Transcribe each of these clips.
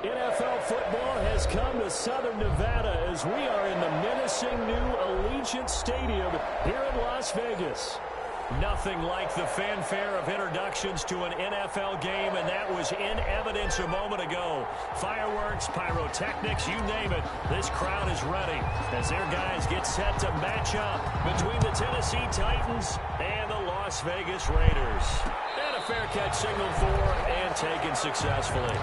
NFL football has come to Southern Nevada as we are in the menacing new Allegiant Stadium here in Las Vegas. Nothing like the fanfare of introductions to an NFL game, and that was in evidence a moment ago. Fireworks, pyrotechnics, you name it, this crowd is ready as their guys get set to match up between the Tennessee Titans and the Las Vegas Raiders. And a fair catch signaled for and taken successfully.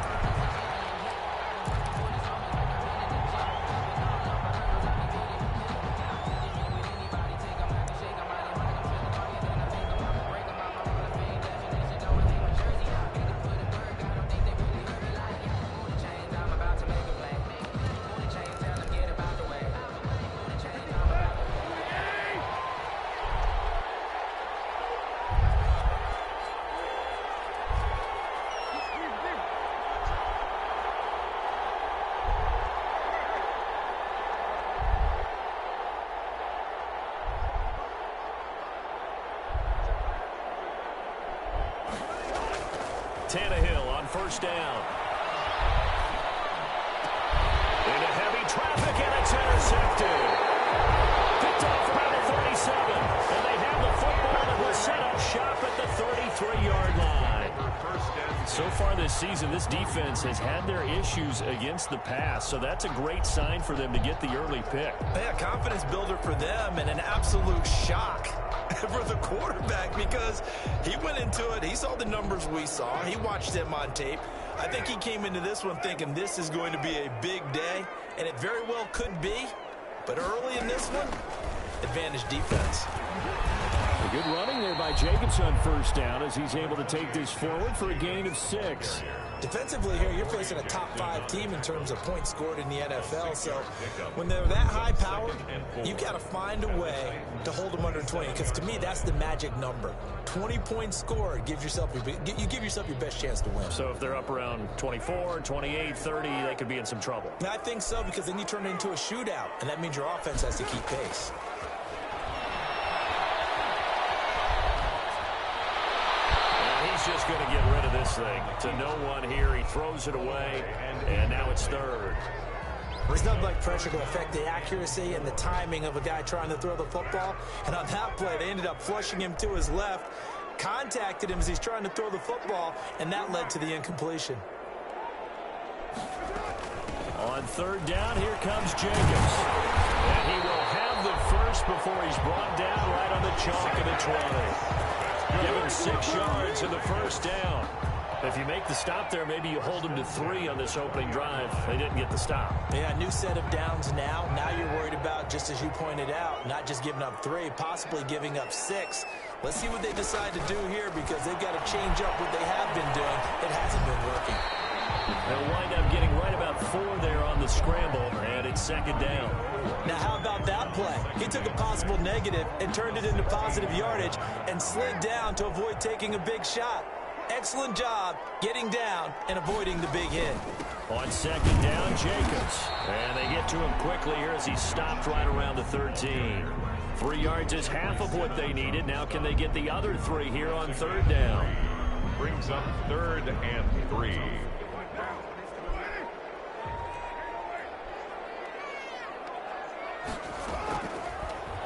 Tannehill on first down. Into heavy traffic, and it's intercepted. Picked off around the 37. And they have the football that will set up shop at the 33-yard line. So far this season, this defense has had their issues against the pass, so that's a great sign for them to get the early pick. Yeah, confidence builder for them and an absolute shock for the quarterback because he went into it. He saw the numbers we saw. He watched them on tape. I think he came into this one thinking this is going to be a big day, and it very well could be. But early in this one, advantage defense. A good running there by Jacobs on first down as he's able to take this forward for a gain of 6. Defensively here, you're facing a top-5 team in terms of points scored in the NFL. So when they're that high-powered, you got to find a way to hold them under 20. Because to me, that's the magic number. 20 points scored, you give yourself your best chance to win. So if they're up around 24, 28, 30, they could be in some trouble. I think so, because then you turn it into a shootout, and that means your offense has to keep pace. Just going to get rid of this thing to no one here. He throws it away, and now it's third. There's nothing like pressure to affect the accuracy and the timing of a guy trying to throw the football. And on that play, they ended up flushing him to his left, contacted him as he's trying to throw the football, and that led to the incompletion. On third down, here comes Jacobs. And he will have the first before he's brought down right on the chalk of the 20. Give him 6 yards in the first down. If you make the stop there, maybe you hold him to 3 on this opening drive. They didn't get the stop. Yeah, new set of downs now. Now you're worried about, just as you pointed out, not just giving up 3, possibly giving up 6. Let's see what they decide to do here because they've got to change up what they have been doing. It hasn't been working. They'll wind up getting right about 4 there on the scramble, and it's second down. Now, how about that play? He took a possible negative and turned it into positive yardage and slid down to avoid taking a big shot. Excellent job getting down and avoiding the big hit. On second down, Jacobs. And they get to him quickly here as he stopped right around the 13. 3 yards is half of what they needed. Now can they get the other 3 here on third down? Brings up 3rd and 3.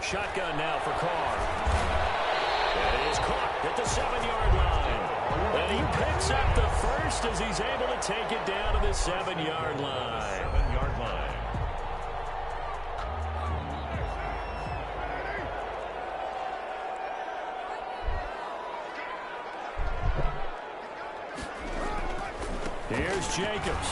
Shotgun now for Carr. And it is caught at the 7-yard line. And he picks up the first as he's able to take it down to the 7-yard line. 7-yard line. Here's Jacobs.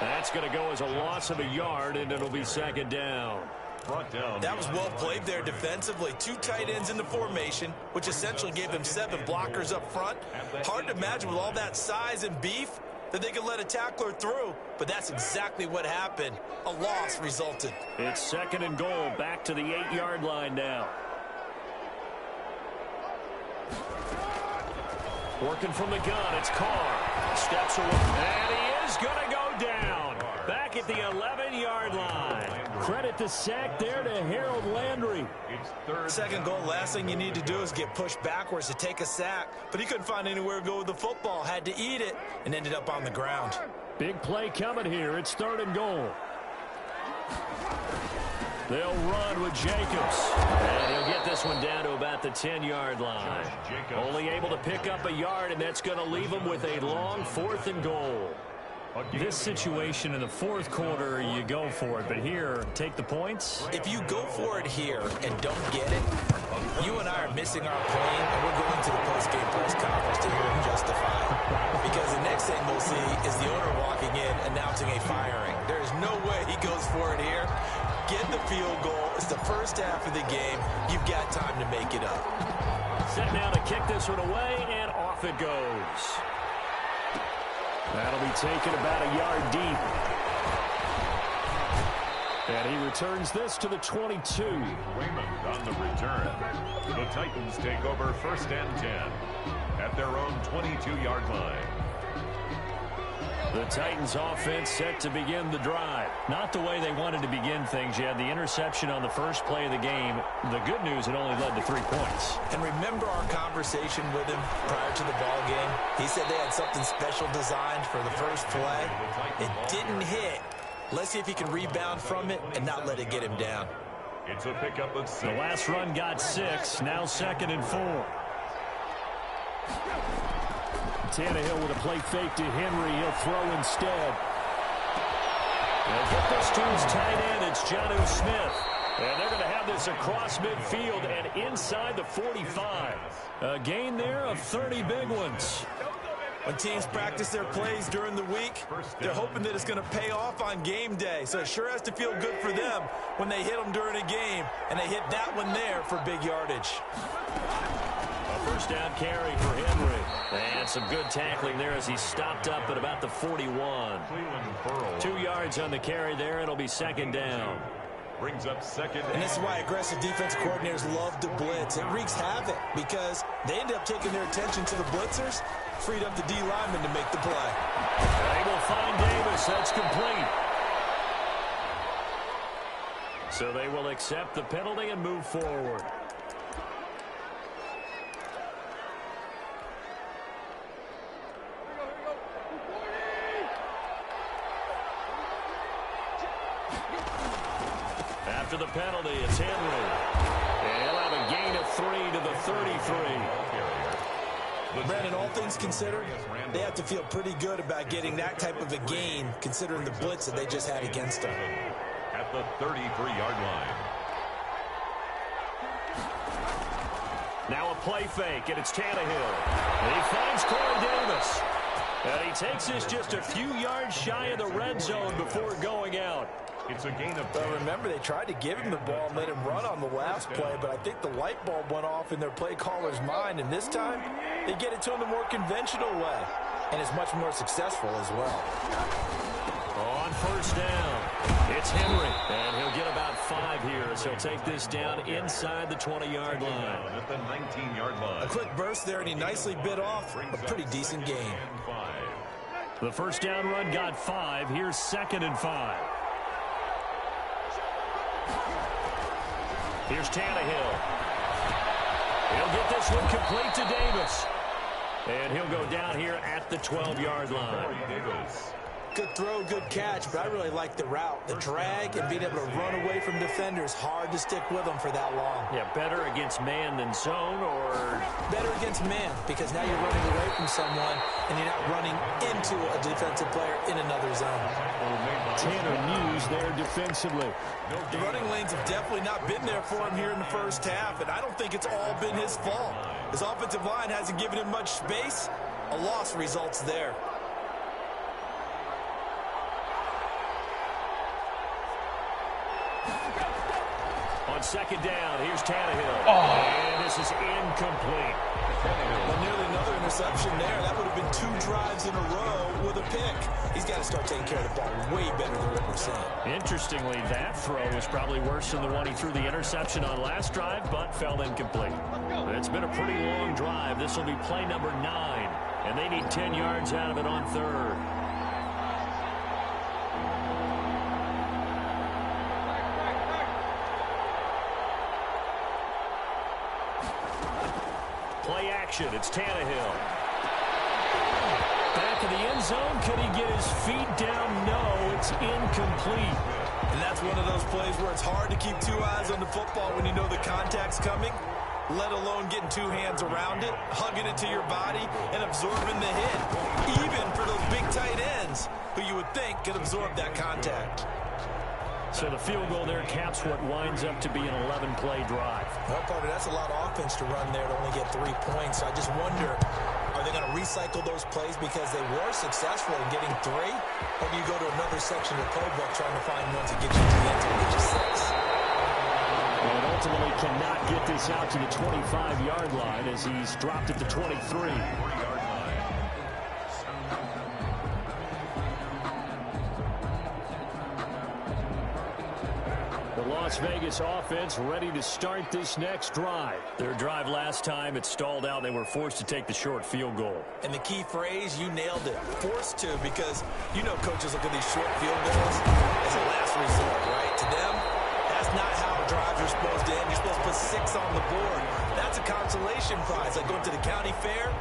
That's going to go as a loss of a yard, and it'll be second down. Brought down. That was well played there defensively. 2 tight ends in the formation, which essentially gave them 7 blockers up front. Hard to imagine with all that size and beef that they could let a tackler through, but that's exactly what happened. A loss resulted. It's second and goal, back to the 8-yard line now. Working from the gun, it's Carr. Steps away, and he is going to go down. Back at the 11-yard line. Credit the sack there to Harold Landry. It's third. Second goal, last thing you need to do is get pushed backwards to take a sack. But he couldn't find anywhere to go with the football. Had to eat it and ended up on the ground. Big play coming here. It's 3rd and goal. They'll run with Jacobs. And he'll get this one down to about the 10-yard line. Only able to pick up a yard, and that's going to leave him with a long 4th and goal. This situation in the 4th quarter, you go for it. But here, take the points. If you go for it here and don't get it, you and I are missing our plane, and we're going to the post-game press conference to hear him justify it. Because the next thing we'll see is the owner walking in announcing a firing. There is no way he goes for it here. Get the field goal. It's the first half of the game. You've got time to make it up. Set now to kick this one away, and off it goes. That'll be taken about a yard deep. And he returns this to the 22. Raymond on the return. The Titans take over 1st and 10 at their own 22-yard line. The Titans offense set to begin the drive. Not the way they wanted to begin things. You had the interception on the first play of the game. The good news, it only led to 3 points. And remember our conversation with him prior to the ball game? He said they had something special designed for the first play. It didn't hit. Let's see if he can rebound from it and not let it get him down. It's a pickup of 6. The last run got 6. Now 2nd and 4. Tannehill with a play fake to Henry. He'll throw instead. They'll get this to his tight end. It's Jonnu Smith. And they're going to have this across midfield and inside the 45. A gain there of 30 big ones. When teams practice their plays during the week, they're hoping that it's going to pay off on game day. So it sure has to feel good for them when they hit them during a game, and they hit that one there for big yardage. A first down carry for Henry. And some good tackling there as he stopped up at about the 41. 2 yards on the carry there. It'll be 2nd down. Brings up 2nd. And this is why aggressive defensive coordinators love to blitz. It wreaks havoc because they end up taking their attention to the blitzers, freed up the D lineman to make the play. They will find Davis. That's complete. So they will accept the penalty and move forward. After the penalty, it's Henry. And he'll have a gain of 3 to the 33. Brandon, all things considered, they have to feel pretty good about getting that type of a gain considering the blitz that they just had against them. At the 33-yard line. Now a play fake, and it's Tannehill. And he finds Corey Davis. And he takes this just a few yards shy of the red zone before going out. It's a gain of 10. Well, remember, they tried to give him the ball and let him run on the last play, but I think the light bulb went off in their play caller's mind, and this time they get it to him the more conventional way, and it's much more successful as well. On first down, it's Henry, and he'll get about 5 here as he'll take this down inside the 20-yard line. At the 19-yard line. A quick burst there, and he nicely bit off a pretty decent gain. The first down run got 5. Here's 2nd and 5. Here's Tannehill. He'll get this one complete to Davis. And he'll go down here at the 12-yard line. Good throw, good catch, but I really like the route. The drag and being able to run away from defenders, hard to stick with them for that long. Yeah, better against man than zone, or? Better against man, because now you're running away from someone and you're not running into a defensive player in another zone. Tanner Muse there defensively. The running lanes have definitely not been there for him here in the first half, and I don't think it's all been his fault. His offensive line hasn't given him much space. A loss results there. On second down, here's Tannehill. And this is incomplete. Well, nearly another interception there. That would have been 2 drives in a row with a pick. He's got to start taking care of the ball way better than what we're seeing. Interestingly, that throw was probably worse than the one he threw the interception on last drive, but fell incomplete. It's been a pretty long drive. This will be play number 9, and they need 10 yards out of it on 3rd. Play action. It's Tannehill. Back in the end zone. Could he get his feet down? No, it's incomplete. And that's one of those plays where it's hard to keep two eyes on the football when you know the contact's coming, let alone getting two hands around it, hugging it to your body, and absorbing the hit. Even for those big tight ends who you would think could absorb that contact. So the field goal there caps what winds up to be an 11-play drive. Well, partner, that's a lot of offense to run there to only get 3 points. I just wonder, are they going to recycle those plays because they were successful in getting 3? Or do you go to another section of the playbook trying to find ones that get you to the end zone, get you 6? And ultimately cannot get this out to the 25-yard line as he's dropped at the 23. Las Vegas offense ready to start this next drive. Their drive last time, it stalled out. They were forced to take the short field goal. And the key phrase, you nailed it, forced to, because you know coaches look at these short field goals as a last resort, right? To them, that's not how drives are supposed to end. You're supposed to put 6 on the board. That's a consolation prize. Like going to the county fair,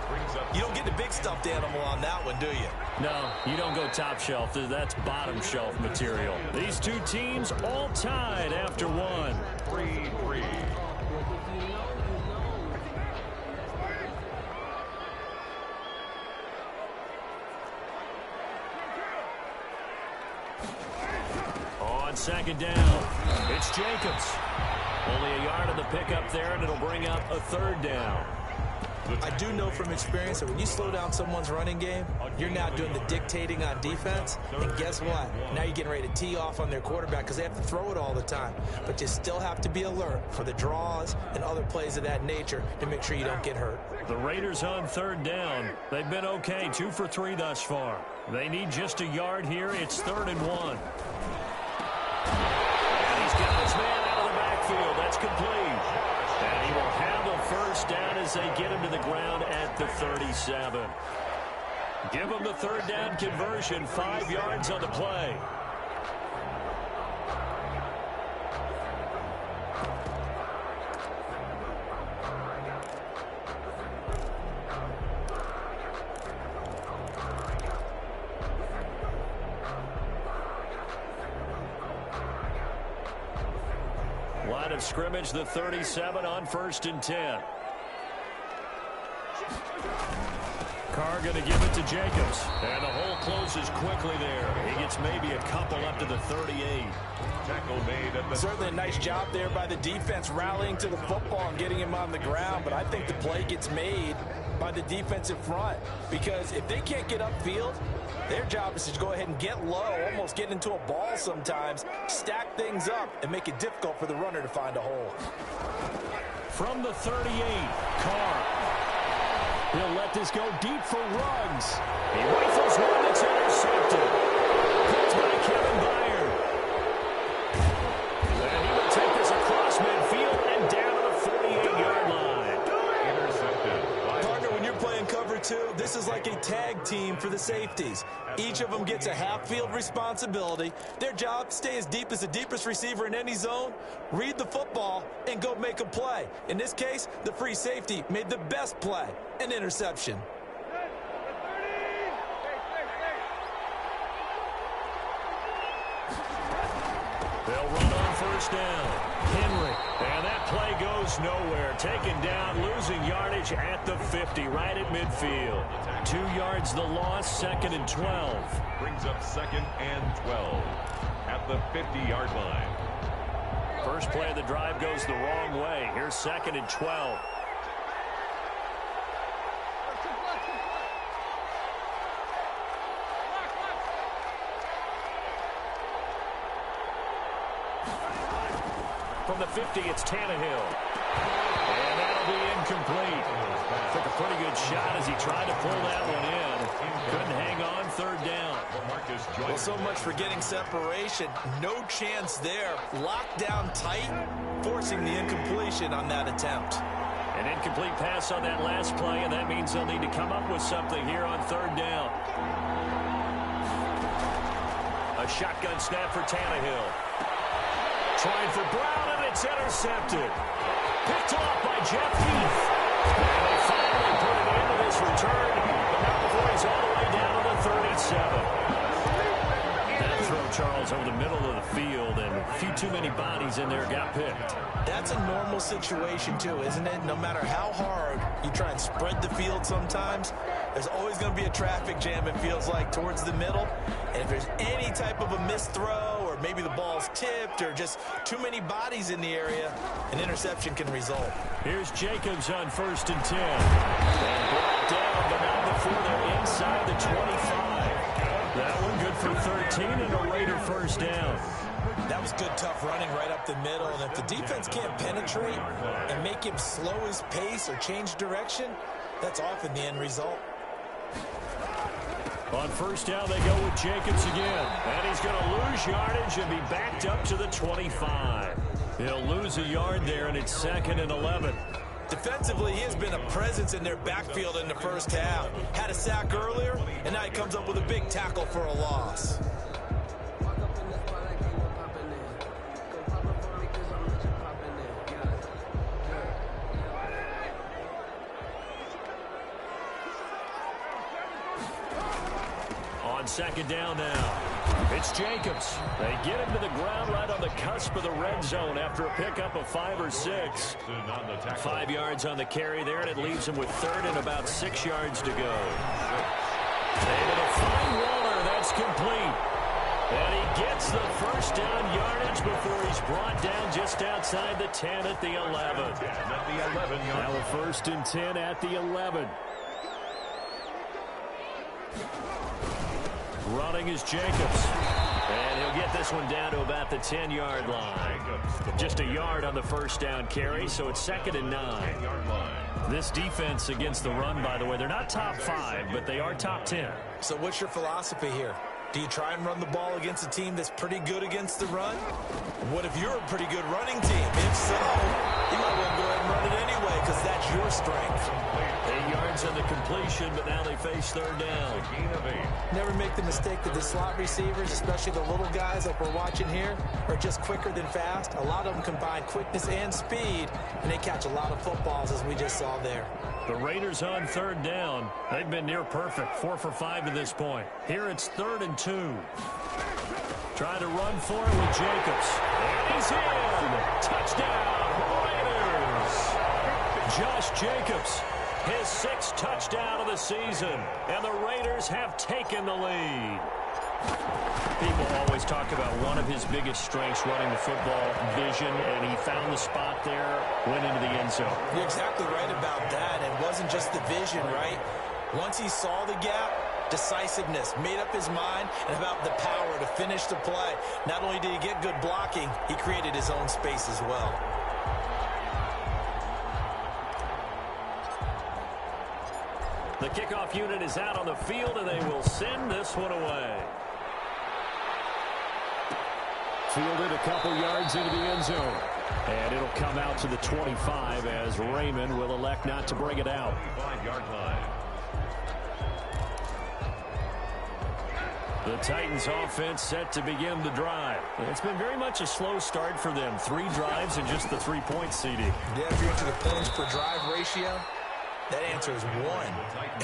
you don't get the big stuffed animal on that one, do you? No, you don't go top shelf. That's bottom shelf material. These two teams all tied after one. 3-3. On second down, it's Jacobs. Only a yard on the pickup there, and it'll bring up a third down. I do know from experience that when you slow down someone's running game, you're now doing the dictating on defense. And guess what? Now you're getting ready to tee off on their quarterback because they have to throw it all the time. But you still have to be alert for the draws and other plays of that nature to make sure you don't get hurt. The Raiders on third down. They've been okay, 2 for 3 thus far. They need just a yard here. It's 3rd and 1. And he's got his man out of the backfield. That's complete. And he will have a first down as they get him to the ground at the 37. Give him the third down conversion, 5 yards on the play. Line of scrimmage, the 37 on 1st and 10. Carr going to give it to Jacobs. And the hole closes quickly there. He gets maybe a couple up to the 38. Tackle made at the Certainly a nice job there by the defense rallying to the football and getting him on the ground. But I think the play gets made by the defensive front. Because if they can't get upfield, their job is to go ahead and get low, almost get into a ball sometimes, stack things up, and make it difficult for the runner to find a hole. From the 38, Carr. He'll let this go deep for Ruggs. He rifles one that's intercepted. Picked by Kevin Byard. And he will take this across midfield and down to the 48-yard line. intercepted. Partner, when you're playing cover 2, this is like a tag team for the safeties. Each of them gets a half-field responsibility. Their job, stay as deep as the deepest receiver in any zone, read the football, and go make a play. In this case, the free safety made the best play, an interception. They'll run on first down. Henry. And that play goes nowhere. Taken down, losing yardage at the 50, right at midfield. 2 yards the loss, 2nd and 12. Brings up 2nd and 12 at the 50-yard line. First play of the drive goes the wrong way. Here's 2nd and 12. From the 50, it's Tannehill. And that'll be incomplete. Took a pretty good shot as he tried to pull that one in. Couldn't hang on, 3rd down. Well, so much for getting separation. No chance there. Locked down tight, forcing the incompletion on that attempt. An incomplete pass on that last play, and that means they'll need to come up with something here on 3rd down. A shotgun snap for Tannehill. Trying for Brown, and it's intercepted. Picked off by Jeff Heath. And they find guys in there got picked. That's a normal situation, too, isn't it? No matter how hard you try and spread the field sometimes, there's always going to be a traffic jam, it feels like, towards the middle. And if there's any type of a missed throw or maybe the ball's tipped or just too many bodies in the area, an interception can result. Here's Jacobs on 1st and 10. And brought down, but not before they're inside the 25. That one good for 13 and a Raider first down. That was good, tough running right up the middle. And if the defense can't penetrate and make him slow his pace or change direction, that's often the end result. On 1st down, they go with Jacobs again. And he's going to lose yardage and be backed up to the 25. He'll lose a yard there, and it's 2nd and 11. Defensively, he has been a presence in their backfield in the first half. Had a sack earlier, and now he comes up with a big tackle for a loss. On 2nd down now. It's Jacobs. They get him to the ground right on the cusp of the red zone after a pickup of 5 or 6. 5 yards on the carry there, and it leaves him with 3rd and about 6 yards to go. Able to find Waller. That's complete. And he gets the first down yardage before he's brought down just outside the 10 at the 11. Now a 1st and 10 at the 11. Running is Jacobs. And he'll get this one down to about the 10-yard line. Just a yard on the first down carry, so it's 2nd and 9. This defense against the run, by the way, they're not top 5, but they are top 10. So what's your philosophy here? Do you try and run the ball against a team that's pretty good against the run? What if you're a pretty good running team? If so, you might well go ahead and run it anyway because that's your strength. 8 yards on the completion, but now they face 3rd down. Never make the mistake that the slot receivers, especially the little guys like we're watching here, are just quicker than fast. A lot of them combine quickness and speed, and they catch a lot of footballs as we just saw there. The Raiders on 3rd down. They've been near perfect, 4 for 5 to this point. Here it's 3rd and 2. Trying to run for it with Jacobs. And he's in. Touchdown, Raiders. Josh Jacobs, his 6th touchdown of the season. And the Raiders have taken the lead. People always talk about one of his biggest strengths, running the football, vision, and he found the spot there, went into the end zone. You're exactly right about that. It wasn't just the vision, right? Once he saw the gap, decisiveness, made up his mind, and about the power to finish the play. Not only did he get good blocking, he created his own space as well. The kickoff unit is out on the field, and they will send this one away. Fielded a couple yards into the end zone. And it'll come out to the 25 as Raymond will elect not to bring it out. 25-yard line. The Titans offense set to begin the drive. It's been very much a slow start for them. 3 drives and just the 3-point seeding. Yeah, if you're into the points per drive ratio, that answer is 1.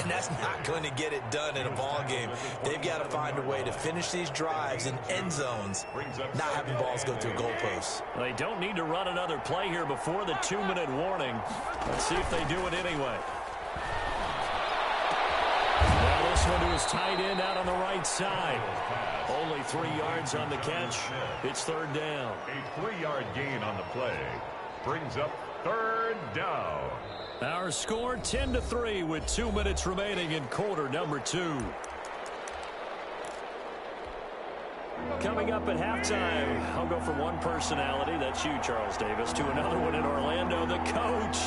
And that's not going to get it done in a ball game. They've got to find a way to finish these drives in end zones, not having balls go through goalposts. They don't need to run another play here before the 2-minute warning. Let's see if they do it anyway. Now this one to his tight end out on the right side. Only 3 yards on the catch. It's 3rd down. A 3-yard gain on the play brings up 3rd down. Our score 10-3 with 2 minutes remaining in quarter number 2. Coming up at halftime, I'll go from one personality, that's you, Charles Davis, to another one in Orlando, the coach.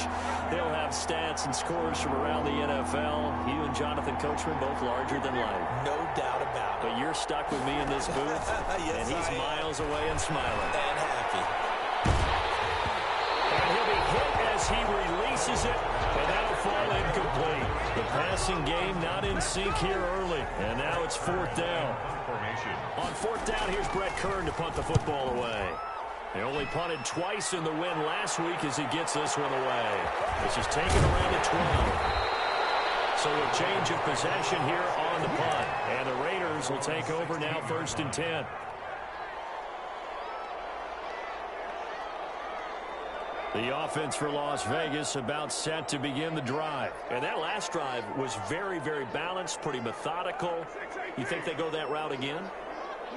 He'll have stats and scores from around the NFL. You and Jonathan Coachman both larger than life. No doubt about it. But you're stuck with me in this booth, yes, and he's miles away and smiling. And happy. And he'll be hit as he releases it, and that'll fall incomplete. The passing game not in sync here early, and now it's 4th down. On 4th down, here's Brett Kern to punt the football away. They only punted twice in the win last week as he gets this one away. This is taken around the 12. So a change of possession here on the punt, and the Raiders will take over now 1st and 10. The offense for Las Vegas about set to begin the drive. And that last drive was very, very balanced, pretty methodical. You think they go that route again?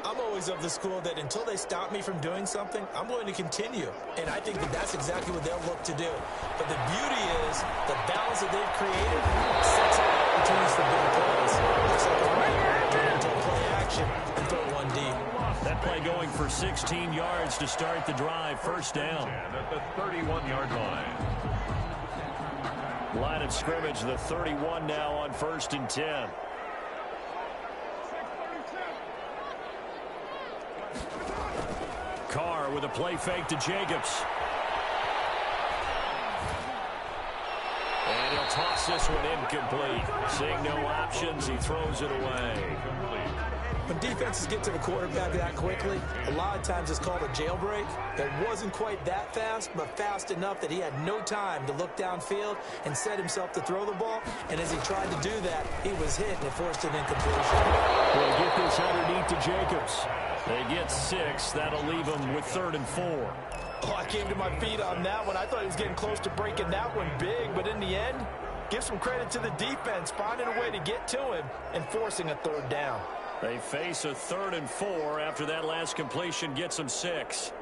I'm always of the school that until they stop me from doing something, I'm going to continue. And I think that that's exactly what they'll look to do. But the beauty is the balance that they've created sets up opportunities for big plays. Looks like they're going to into play action and throw one deep. That play going for 16 yards to start the drive. First down. At the 31-yard line. Line of scrimmage, the 31 now on 1st and 10. Carr with a play fake to Jacobs. And he'll toss this one incomplete. Seeing no options, he throws it away. When defenses get to the quarterback that quickly, a lot of times it's called a jailbreak. It wasn't quite that fast, but fast enough that he had no time to look downfield and set himself to throw the ball. And as he tried to do that, he was hit and it forced an incompletion. We'll get this underneath to Jacobs. They get 6. That'll leave them with 3rd and 4. Oh, I came to my feet on that one. I thought he was getting close to breaking that one big, but in the end, give some credit to the defense, finding a way to get to him and forcing a 3rd down. They face a 3rd and 4 after that last completion gets them 6.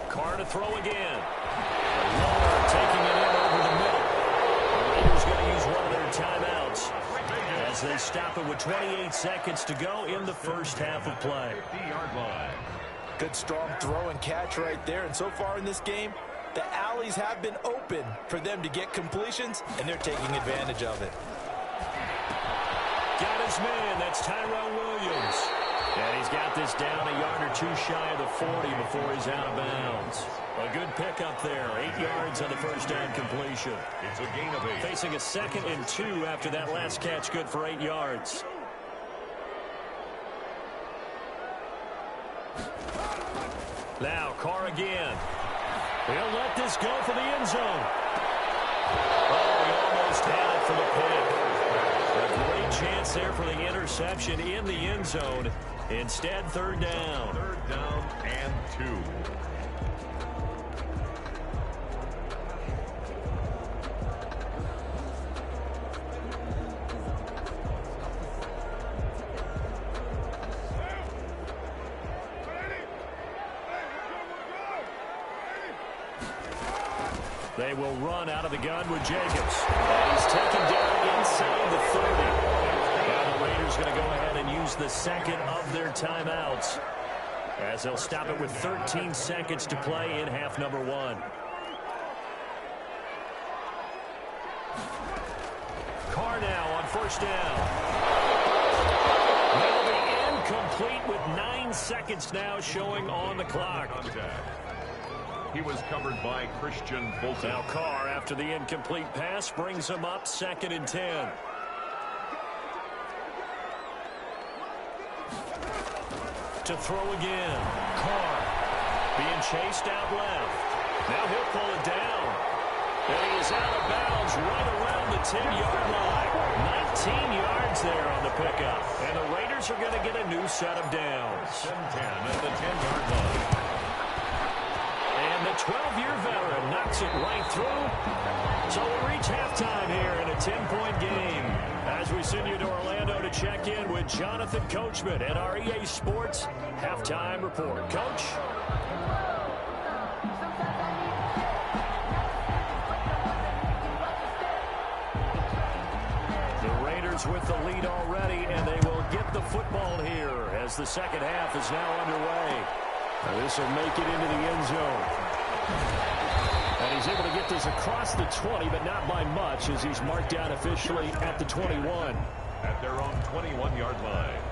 Carr to throw again. Lower taking it in over the middle. The Raiders going to use one of their timeouts as they stop it with 28 seconds to go in the first half of play. 50-yard line. Good strong throw and catch right there. And so far in this game, the alleys have been open for them to get completions, and they're taking advantage of it. Got his man. That's Tyrell Williams. And he's got this down a yard or two shy of the 40 before he's out of bounds. A good pickup there. 8 yards on the first down completion. It's a gain of 8. Facing a 2nd and 2 after that last catch, good for 8 yards. Now Carr again. He'll let this go for the end zone. Oh, he almost had it for the pick. A great chance there for the interception in the end zone. Instead, 3rd down. 3rd down and 2. They will run out of the gun with Jacobs. And he's taken down inside the 30. Now the Raiders going to go ahead and use the 2nd of their timeouts as they'll stop it with 13 seconds to play in half number 1. Carr now on 1st down. That'll be incomplete with 9 seconds now showing on the clock. He was covered by Christian Bolton. Now Carr, after the incomplete pass, brings him up 2nd and 10. To throw again. Carr being chased out left. Now he'll pull it down. And he is out of bounds right around the 10-yard line. 19 yards there on the pickup. And the Raiders are going to get a new set of downs. 10 at the 10-yard line. And the 12-year veteran knocks it right through. So we'll reach halftime here in a 10-point game as we send you to Orlando to check in with Jonathan Coachman at our EA Sports Halftime Report. Coach? The Raiders with the lead already, and they will get the football here as the second half is now underway. This will make it into the end zone. And he's able to get this across the 20, but not by much as he's marked down officially at the 21. At their own 21-yard line.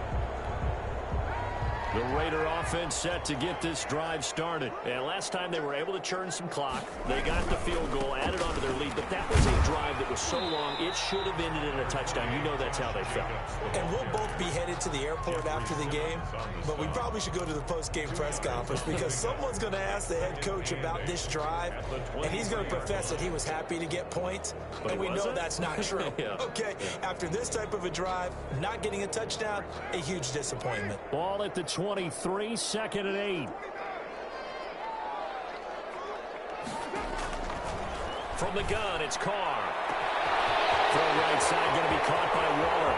The Raider offense set to get this drive started. And last time they were able to churn some clock. They got the field goal, added on to their lead, but that was a drive that was so long, it should have ended in a touchdown. You know that's how they felt. And we'll both be headed to the airport after the game, but we probably should go to the post-game press conference because someone's going to ask the head coach about this drive, and he's going to profess that he was happy to get points, and we know that's not true. Yeah. Okay, after this type of a drive, not getting a touchdown, a huge disappointment. Ball at the 23, 2nd and 8. From the gun, it's Carr. Throw right side, going to be caught by Waller.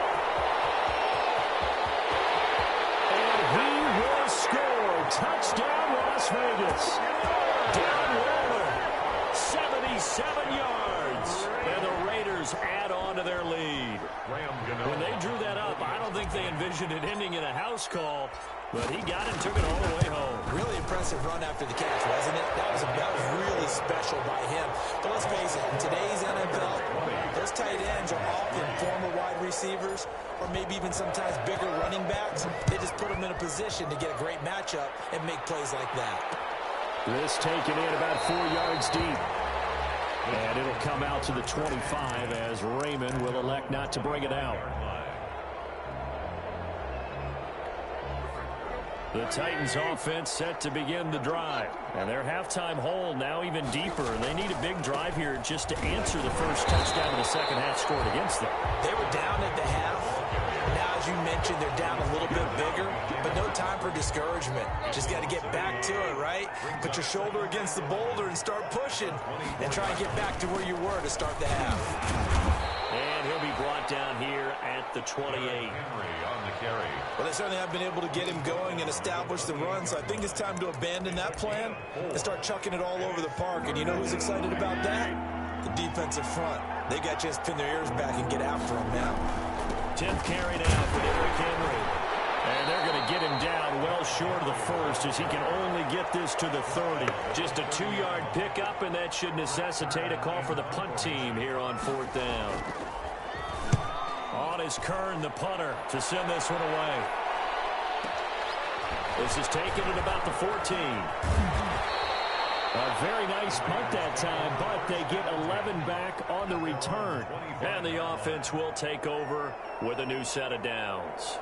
And he will score. Touchdown, Las Vegas. Down Waller. 77 yards. And the Raiders add on to their lead. When they drew that up, I don't think they envisioned it ending in a house call, but he got it and took it all the way home. Really impressive run after the catch, wasn't it? That was really special by him. But let's face it, in today's NFL, those tight ends are often former wide receivers or maybe even sometimes bigger running backs. They just put them in a position to get a great matchup and make plays like that. This taken in about 4 yards deep. And it'll come out to the 25 as Raymond will elect not to bring it out. The Titans offense set to begin the drive. And their halftime hole now even deeper. They need a big drive here just to answer the first touchdown of the second half scored against them. They were down at the half. Now, as you mentioned, they're down a little bit bigger, but no time for discouragement. Just got to get back to it, right? Put your shoulder against the boulder and start pushing and try and get back to where you were to start the half. And he'll be brought down here at the 28. Well, they certainly have been able to get him going and establish the run, so I think it's time to abandon that plan and start chucking it all over the park. And you know who's excited about that? The defensive front. They got to just pin their ears back and get after him now. 10th carry now for Derrick Henry. And they're going to get him down well short of the first as he can only get this to the 30. Just a 2-yard pickup, and that should necessitate a call for the punt team here on 4th down. On is Kern, the punter, to send this one away. This is taken at about the 14. A very nice punt that time, but they get 11 back on the return. And the offense will take over with a new set of downs.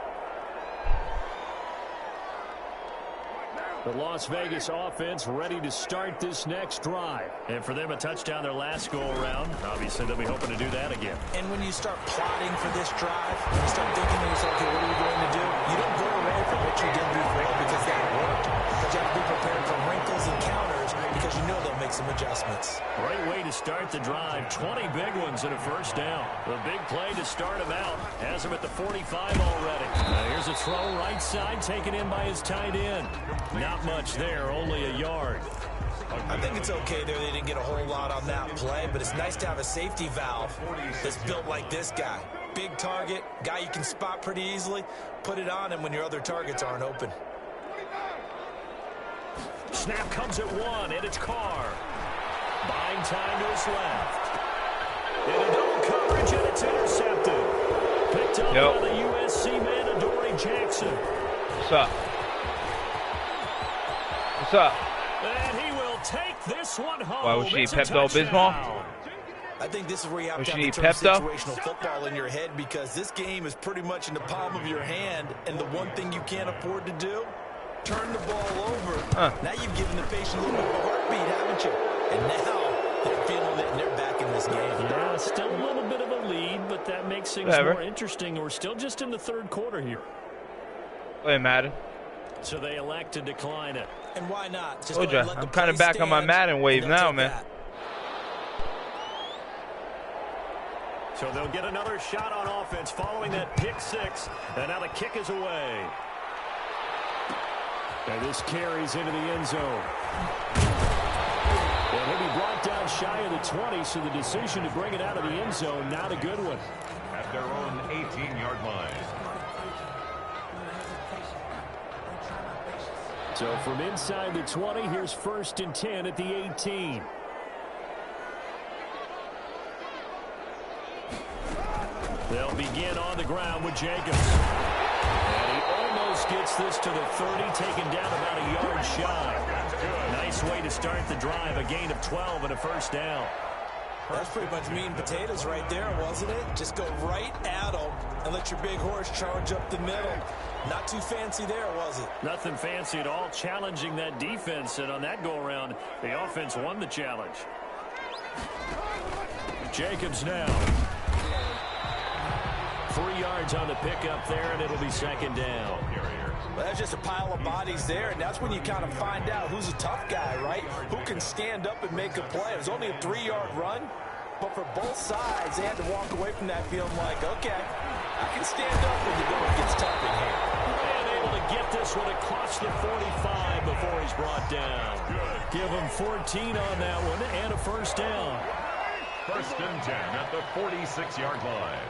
The Las Vegas offense ready to start this next drive. And for them, a touchdown their last go-around. Obviously, they'll be hoping to do that again. And when you start plotting for this drive, you start thinking to yourself, okay, what are we going to do? You don't go away from what you did before because that worked. But you have to be prepared for wrinkles and counters because you know they'll make some adjustments. Great way to start the drive. 20 big ones and a first down. The big play to start him out. Has him at the 45 already. Here's a throw right side taken in by his tight end. Not much there, only a yard. I think it's okay there. They didn't get a whole lot on that play, but it's nice to have a safety valve that's built like this guy. Big target, guy you can spot pretty easily. Put it on him when your other targets aren't open. Snap comes at 1, and it's Carr. Buying time to his left. In a double coverage, and it's intercepted. Picked up by the USC man, Adoree Jackson. What's up? What's up? And he will take this one home. Why was she Pepto-Bismol? I think this is where you have to have she the term Pepto? situational football in your head because this game is pretty much in the palm of your hand, and the one thing you can't afford to do, turn the ball over. Now you've given the patient a little bit of a heartbeat, haven't you? And now they're feeling it, and they're back in this game. Yeah, still a little bit of a lead, but that makes things more interesting. We're still just in the third quarter here. Wait, Madden. So they elect to decline it. And why not? Just Told you, I'm kind of back on my Madden wave now, man. So they'll get another shot on offense following that pick six. And now the kick is away. And this carries into the end zone. And he'll be brought down shy of the 20, so the decision to bring it out of the end zone, not a good one. At their own 18-yard line. So from inside the 20, here's 1st and 10 at the 18. They'll begin on the ground with Jacobs. And he almost gets this to the 30, taken down about a yard shy. Nice way to start the drive, a gain of 12 and a first down. That's pretty much meat and potatoes right there, wasn't it? Just go right at them and let your big horse charge up the middle. Not too fancy there, was it? Nothing fancy at all, challenging that defense. And on that go-around, the offense won the challenge. Jacobs now. 3 yards on the pickup there, and it'll be second down. Well, that's just a pile of bodies there, and that's when you kind of find out who's a tough guy, right? Who can stand up and make a play. It was only a 3-yard run, but for both sides, they had to walk away from that feeling like, okay, I can stand up when the going gets tough in here. And able to get this one across the 45 before he's brought down. Give him 14 on that one and a first down. First and 10 at the 46-yard line.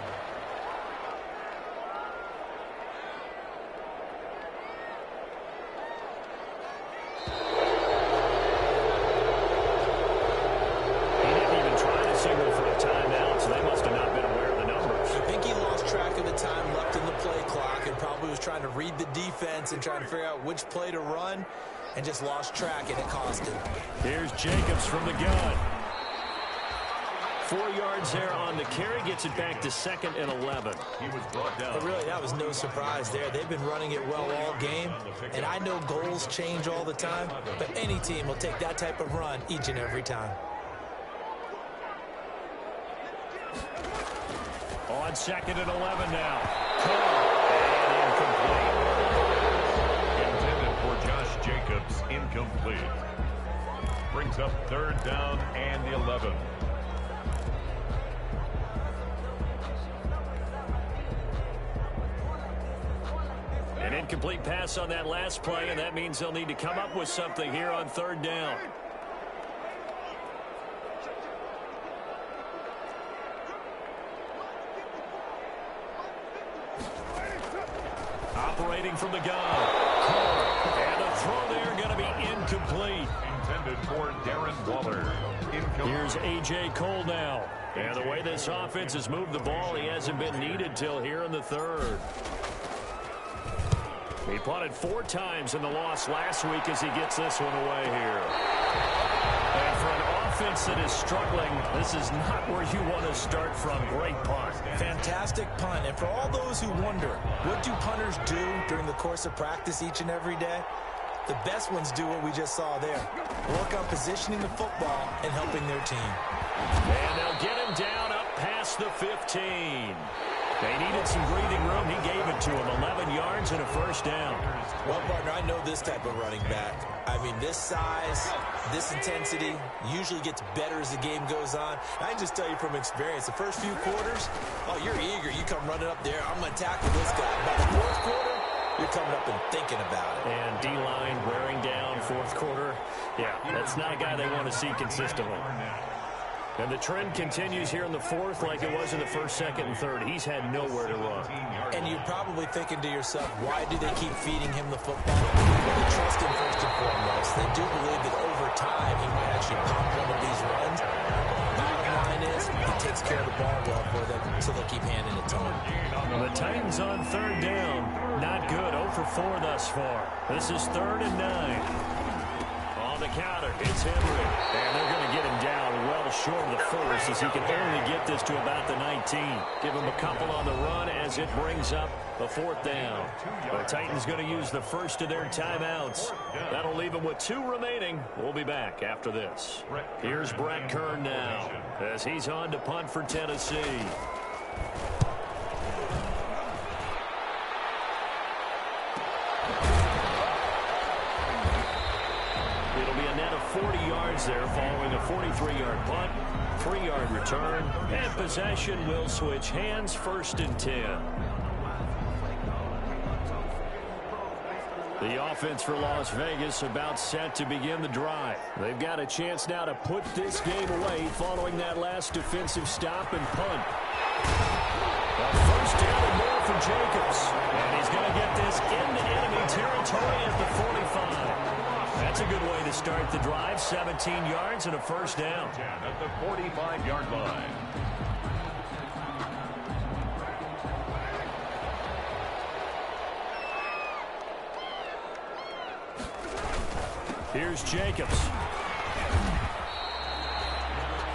Trying to read the defense and trying to figure out which play to run, and just lost track, and it cost him. Here's Jacobs from the gun. 4 yards there on the carry, gets it back to 2nd and 11. He was brought down. But really, that was no surprise there. They've been running it well all game, and I know goals change all the time, but any team will take that type of run each and every time. On 2nd and 11 now. Intended for Josh Jacobs, incomplete. Brings up 3rd down and 11. An incomplete pass on that last play, and that means they'll need to come up with something here on 3rd down. Operating from the gun. And the throw there going to be incomplete. Intended for Darren Waller. Incomplete. Here's A.J. Cole now. And the way this offense has moved the ball, he hasn't been needed till here in the 3rd. He punted 4 times in the loss last week as he gets this one away here. And for an offense that is struggling, this is not where you want to start from. Great punt. Fantastic punt. And for all those who wonder, what do punters do during the course of practice each and every day? The best ones do what we just saw there. Work on positioning the football and helping their team. And they'll get him down up past the 15. They needed some breathing room. He gave it to him. 11 yards and a first down. Well, partner, I know this type of running back. I mean, this size, this intensity usually gets better as the game goes on. I can just tell you from experience, the first few quarters, oh, you're eager. You come running up there. I'm going to tackle this guy. By the 4th quarter, you're coming up and thinking about it. And D-line wearing down 4th quarter. Yeah, that's not a guy they want to see consistently. And the trend continues here in the 4th like it was in the 1st, 2nd, and 3rd. He's had nowhere to run. And you're probably thinking to yourself, why do they keep feeding him the football? Well, they trust him first and foremost. They do believe that over time he might actually pop one of these runs. Bottom line is, he takes care of the ball well for them, so they'll keep handing it to him. Well, the Titans on 3rd down. Not good. 0 for 4 thus far. This is 3rd and 9. On the counter, it's Henry. And they're going to get him down well short of the 1st as he can only get this to about the 19. Give him a couple on the run as it brings up the 4th down. The Titans going to use the first of their timeouts. That'll leave them with 2 remaining. We'll be back after this. Here's Brett Kern now as he's on to punt for Tennessee. It'll be a net of 40 yards there following a 43-yard punt, 3-yard return, and possession will switch hands. 1st and 10. The offense for Las Vegas about set to begin the drive. They've got a chance now to put this game away following that last defensive stop and punt. A 1st down and more for Jacobs. And he's going to get this into enemy territory at the 45. That's a good way to start the drive. 17 yards and a 1st down. At the 45-yard line. Here's Jacobs.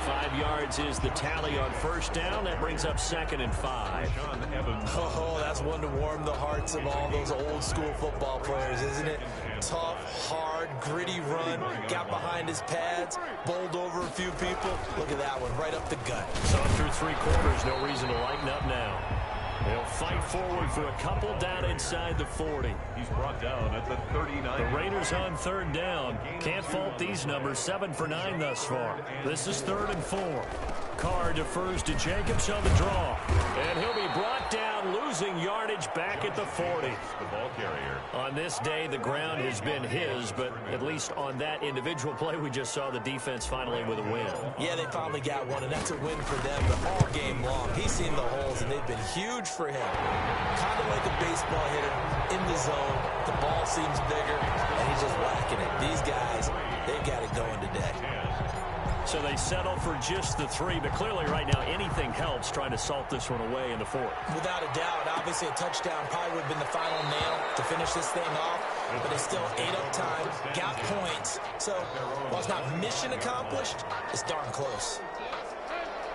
5 yards. yards is the tally on first down. That brings up 2nd and 5. Oh, that's one to warm the hearts of all those old school football players, isn't it? Tough, hard, gritty run, got behind his pads, bowled over a few people. Look at that one, right up the gut. So through 3 quarters, no reason to lighten up now. They'll fight forward for a couple down inside the 40. He's brought down at the 39. The Raiders on 3rd down. Can't fault these numbers. 7 for 9 thus far. This is 3rd and 4. Carr defers to Jacobs on the draw. And he'll be brought down, losing yardage back at the 40. The ball carrier. On this day, the ground has been his, but at least on that individual play, we just saw the defense finally with a win. Yeah, they finally got one, and that's a win for them, but all game long, he's seen the holes, and they've been huge for him. Kind of like a baseball hitter in the zone. The ball seems bigger, and he's just whacking it. These guys, they've got it going today. So they settle for just the 3, but clearly right now anything helps trying to salt this one away in the 4th. Without a doubt, obviously a touchdown probably would have been the final nail to finish this thing off, but they still ate up time, got points. So while it's not mission accomplished, it's darn close.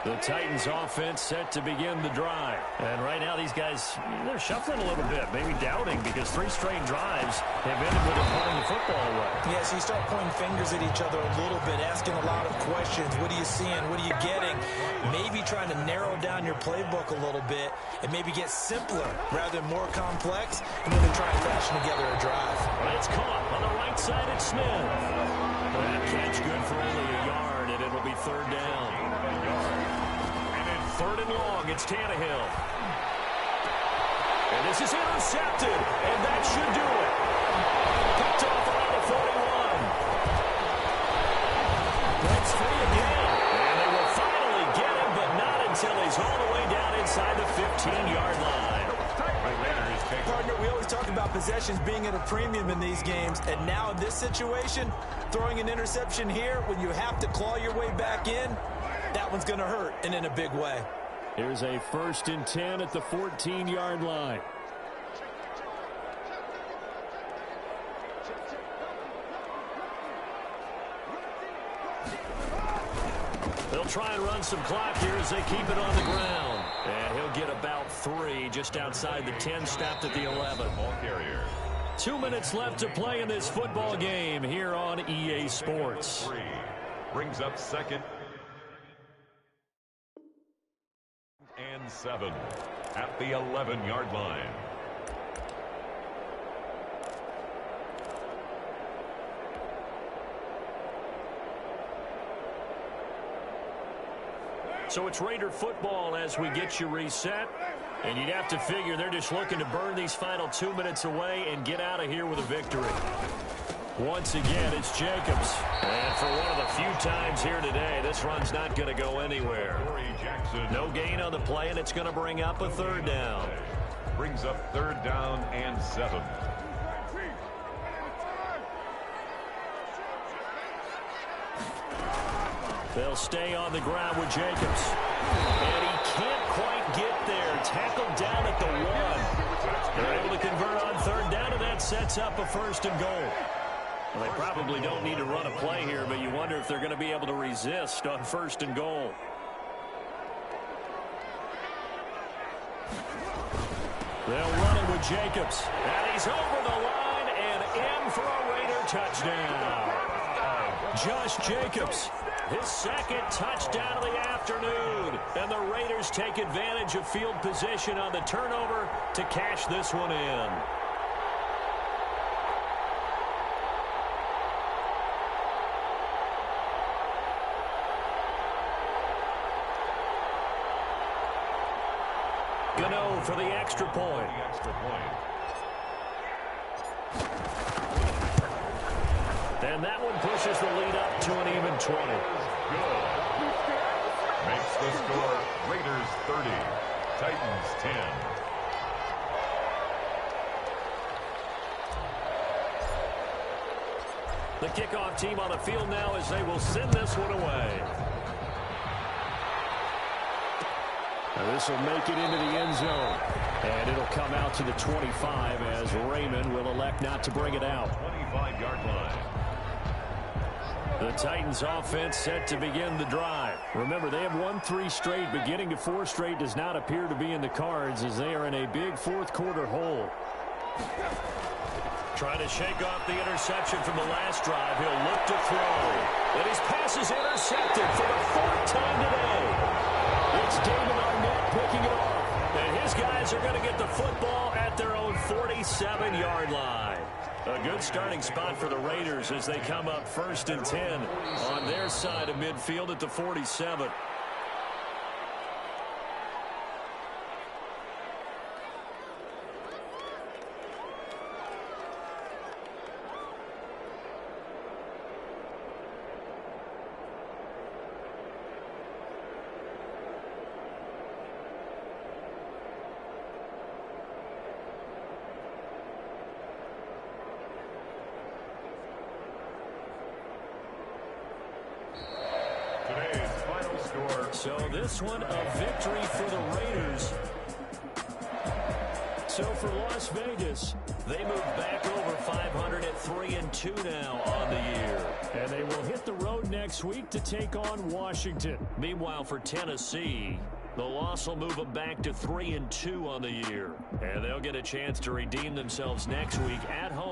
The Titans offense set to begin the drive. And right now these guys, they're shuffling a little bit, maybe doubting, because 3 straight drives have ended with them putting the football away. Yeah, so you start pointing fingers at each other a little bit, asking a lot of questions. What are you seeing? What are you getting? Maybe trying to narrow down your playbook a little bit and maybe get simpler rather than more complex, and then they try to fashion together a drive. It's caught on the right side at Smith. That catch good for only a yard, and it'll be 3rd down. 3rd and long, it's Tannehill. And this is intercepted, and that should do it. Picked off around the 41. That's 3 again. And they will finally get him, but not until he's all the way down inside the 15-yard line. Partner, we always talk about possessions being at a premium in these games, and now in this situation, throwing an interception here when you have to claw your way back in, that one's going to hurt, and in a big way. Here's a 1st and 10 at the 14-yard line. They'll try and run some clock here as they keep it on the ground. And he'll get about 3 just outside the 10, stopped at the 11. Ball carrier. 2 minutes left to play in this football game here on EA Sports. 3 brings up 2nd and 7 at the 11-yard line. So it's Raider football as we get you reset. And you'd have to figure they're just looking to burn these final 2 minutes away and get out of here with a victory. Once again, it's Jacobs. And for one of the few times here today, this run's not going to go anywhere. No gain on the play, and it's going to bring up a 3rd down. Brings up 3rd down and 7. They'll stay on the ground with Jacobs. And he can't quite get there. Tackled down at the 1. They're able to convert on 3rd down, and that sets up a 1st and goal. Well, they probably don't need to run a play here, but you wonder if they're going to be able to resist on 1st and goal. They'll run it with Jacobs. And he's over the line and in for a Raider touchdown. Josh Jacobs, his 2nd touchdown of the afternoon. And the Raiders take advantage of field position on the turnover to cash this one in. Gano for the extra point. And that one pushes the lead up to an even 20. Good. Makes the score Raiders 30, Titans 10. The kickoff team on the field now as they will send this one away. Now this will make it into the end zone. And it'll come out to the 25 as Raymond will elect not to bring it out. 25-yard line. The Titans offense set to begin the drive. Remember, they have won 3 straight, but getting to 4 straight does not appear to be in the cards as they are in a big fourth-quarter hole. Trying to shake off the interception from the last drive. He'll look to throw. And his pass is intercepted for the 4th time today. It's David Arnett picking it off. And his guys are going to get the football at their own 47-yard line. A good starting spot for the Raiders as they come up 1st and 10 on their side of midfield at the 47. So this one, a victory for the Raiders. So for Las Vegas, they move back over 500 at 3-2 now on the year. And they will hit the road next week to take on Washington. Meanwhile, for Tennessee, the loss will move them back to 3-2 on the year. And they'll get a chance to redeem themselves next week at home